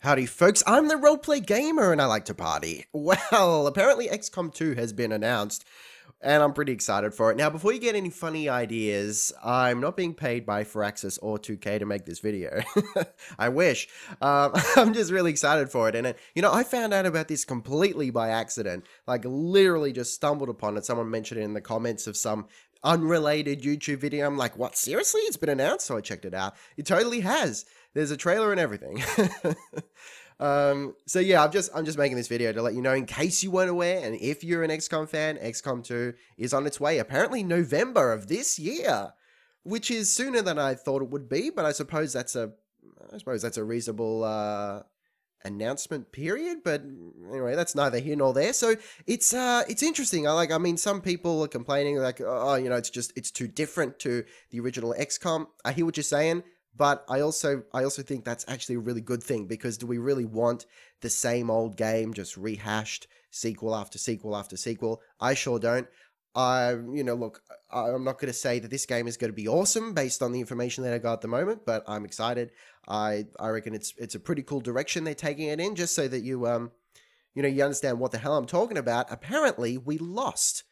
Howdy folks, I'm the Roleplay Gamer and I like to party. Well, apparently XCOM 2 has been announced and I'm pretty excited for it. Now, before you get any funny ideas, I'm not being paid by Firaxis or 2K to make this video. I wish. I'm just really excited for it. And, I found out about this completely by accident. Like, literally just stumbled upon it. Someone mentioned it in the comments of some unrelated YouTube video. I'm like, what? Seriously? It's been announced? So I checked it out. It totally has. There's a trailer and everything. So yeah, I'm just making this video to let you know in case you weren't aware, and if you're an XCOM fan, XCOM 2 is on its way. Apparently November of this year, which is sooner than I thought it would be, but I suppose that's a reasonable announcement period. But anyway, that's neither here nor there. So it's interesting. I mean, some people are complaining like, oh, it's too different to the original XCOM. I hear what you're saying. But I also think that's actually a really good thing, because do we really want the same old game just rehashed sequel after sequel after sequel? I sure don't. Look, I'm not going to say that this game is going to be awesome based on the information that I got at the moment, but I'm excited. I reckon it's a pretty cool direction they're taking it in, just so that you understand what the hell I'm talking about. Apparently, we lost.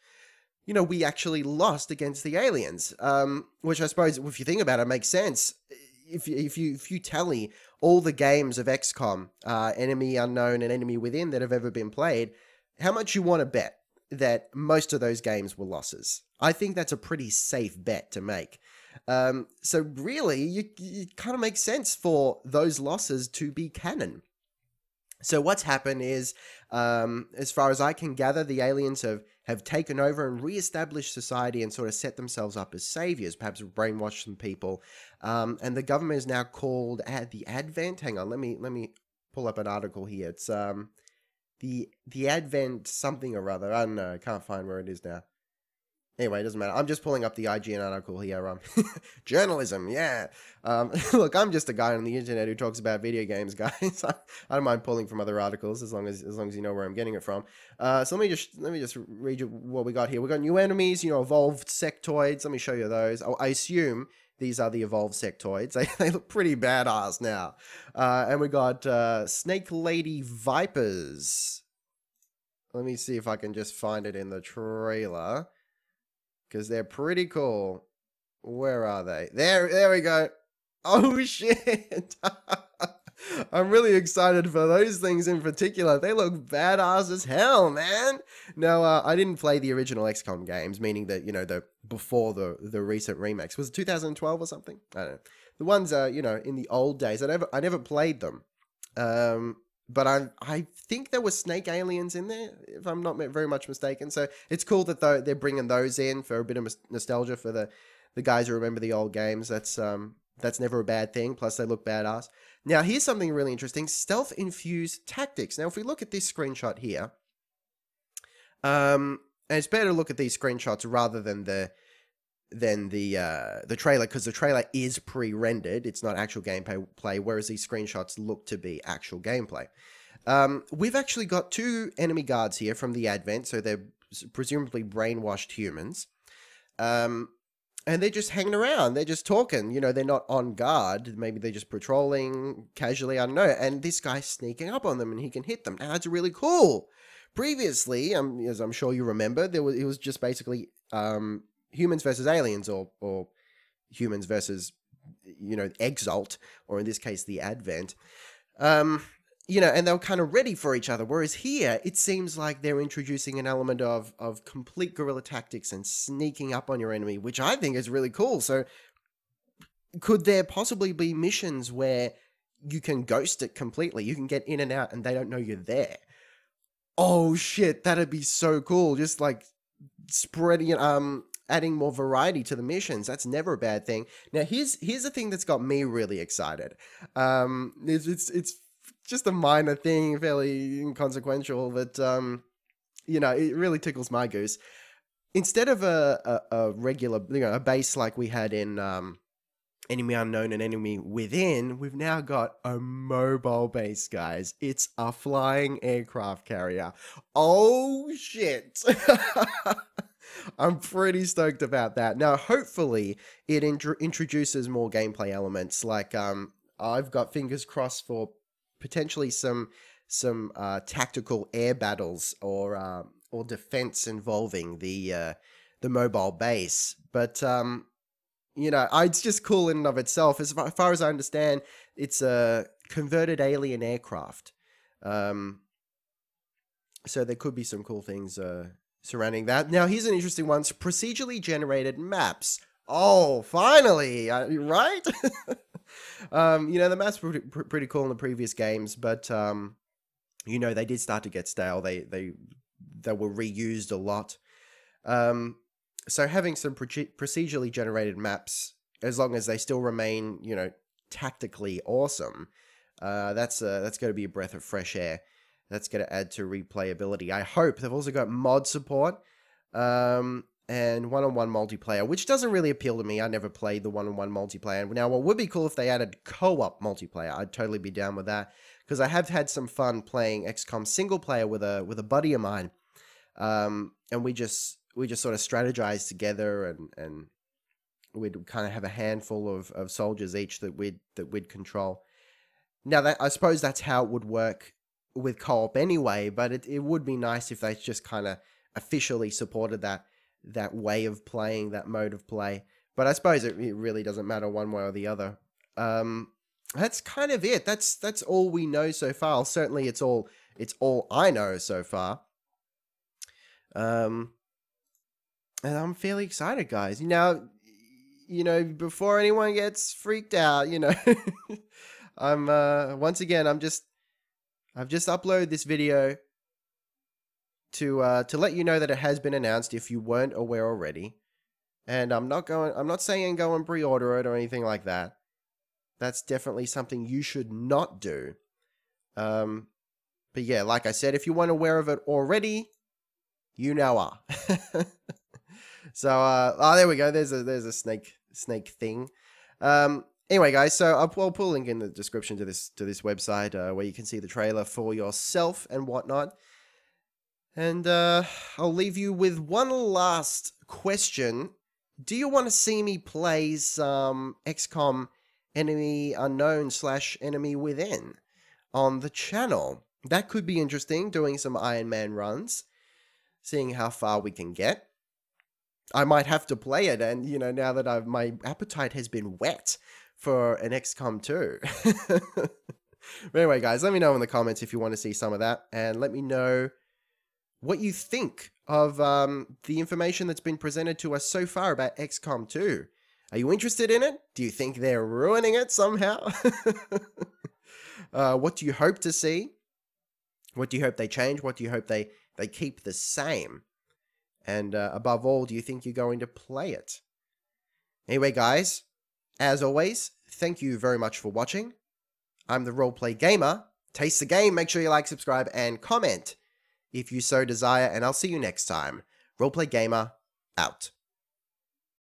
We actually lost against the aliens, which I suppose, if you think about it, makes sense. If you tally all the games of XCOM, Enemy Unknown and Enemy Within that have ever been played, how much you want to bet that most of those games were losses? I think that's a pretty safe bet to make. So really, it kind of makes sense for those losses to be canon. So what's happened is, as far as I can gather, the aliens have taken over and re-established society and sort of set themselves up as saviors, perhaps brainwashed some people. And the government is now called the Advent. Hang on, let me pull up an article here. It's the Advent something or other. I don't know. I can't find where it is now. Anyway, it doesn't matter. I'm just pulling up the IGN article here. Journalism, yeah. Look, I'm just a guy on the internet who talks about video games, guys. I don't mind pulling from other articles as long as you know where I'm getting it from. So let me just read you what we got here. We got new enemies, evolved sectoids. Let me show you those. Oh, I assume these are the evolved sectoids. They look pretty badass now. And we got snake lady vipers. Let me see if I can just find it in the trailer, because they're pretty cool. Where are they? There we go. Oh, shit. I'm really excited for those things in particular. They look badass as hell, man. Now, I didn't play the original XCOM games, meaning that, before the recent remakes. Was it 2012 or something? I don't know. The ones, in the old days. I never played them. But I think there were snake aliens in there, if I'm not very much mistaken. So it's cool that they're bringing those in for a bit of nostalgia for the guys who remember the old games. That's never a bad thing. Plus, they look badass. Now, here's something really interesting: stealth-infused tactics. Now, if we look at this screenshot here, and it's better to look at these screenshots rather than the trailer, because the trailer is pre-rendered. It's not actual gameplay, whereas these screenshots look to be actual gameplay. We've actually got two enemy guards here from the Advent, so they're presumably brainwashed humans. And they're just hanging around. They're just talking. They're not on guard. Maybe they're just patrolling casually. I don't know. And this guy's sneaking up on them, and he can hit them. Now, that's really cool. Previously, as I'm sure you remember, it was just basically humans versus aliens, or humans versus, Exalt, or in this case, the Advent. And they were kind of ready for each other. Whereas here, it seems like they're introducing an element of complete guerrilla tactics and sneaking up on your enemy, which I think is really cool. So could there possibly be missions where you can ghost it completely? You can get in and out and they don't know you're there. Oh shit, that'd be so cool. Just like spreading it, adding more variety to the missions. That's never a bad thing. Now, here's the thing that's got me really excited. It's just a minor thing, fairly inconsequential, but it really tickles my goose. Instead of a regular, a base like we had in Enemy Unknown and Enemy Within, we've now got a mobile base, guys. It's a flying aircraft carrier. Oh shit. I'm pretty stoked about that. Now, hopefully, it introduces more gameplay elements. Like, I've got fingers crossed for potentially some tactical air battles or defense involving the mobile base. But you know, it's just cool in and of itself. As far as I understand, it's a converted alien aircraft. So there could be some cool things surrounding that. Now, here's an interesting one. Procedurally generated maps. Oh, finally, right? You know, the maps were pretty cool in the previous games, but you know, they did start to get stale. They were reused a lot. So having some procedurally generated maps, as long as they still remain, you know, tactically awesome, that's going to be a breath of fresh air. That's going to add to replayability. I hope. They've also got mod support and one-on-one multiplayer, which doesn't really appeal to me. I never played the one-on-one multiplayer. Now, what would be cool if they added co-op multiplayer? I'd totally be down with that, because I have had some fun playing XCOM single player with a buddy of mine, and we just sort of strategized together, and we'd kind of have a handful of soldiers each that we'd control. Now, I suppose that's how it would work with co-op anyway, but it would be nice if they just kind of officially supported that way of playing, that mode of play. But I suppose it really doesn't matter one way or the other. That's kind of it. That's all we know so far. Certainly, it's all I know so far. And I'm fairly excited, guys. Now, you know, before anyone gets freaked out, you know, once again, I've just uploaded this video to let you know that it has been announced if you weren't aware already. And I'm not saying go and pre-order it or anything like that. That's definitely something you should not do. But yeah, like I said, if you weren't aware of it already, you now are. So, oh, there we go. There's a snake thing. Anyway, guys, so I'll put a link in the description to this website where you can see the trailer for yourself and whatnot. And I'll leave you with one last question. Do you want to see me play some XCOM Enemy Unknown / Enemy Within on the channel? That could be interesting, doing some Iron Man runs, seeing how far we can get. I might have to play it, and you know, now that my appetite has been whet for an XCOM 2. But anyway, guys, let me know in the comments if you want to see some of that, and let me know what you think of the information that's been presented to us so far about XCOM 2. Are you interested in it? Do you think they're ruining it somehow? What do you hope to see? What do you hope they change? What do you hope they keep the same? And above all, do you think you're going to play it? Anyway, guys, as always, thank you very much for watching. I'm the Roleplay Gamer. Taste the game. Make sure you like, subscribe, and comment if you so desire. And I'll see you next time. Roleplay Gamer, out.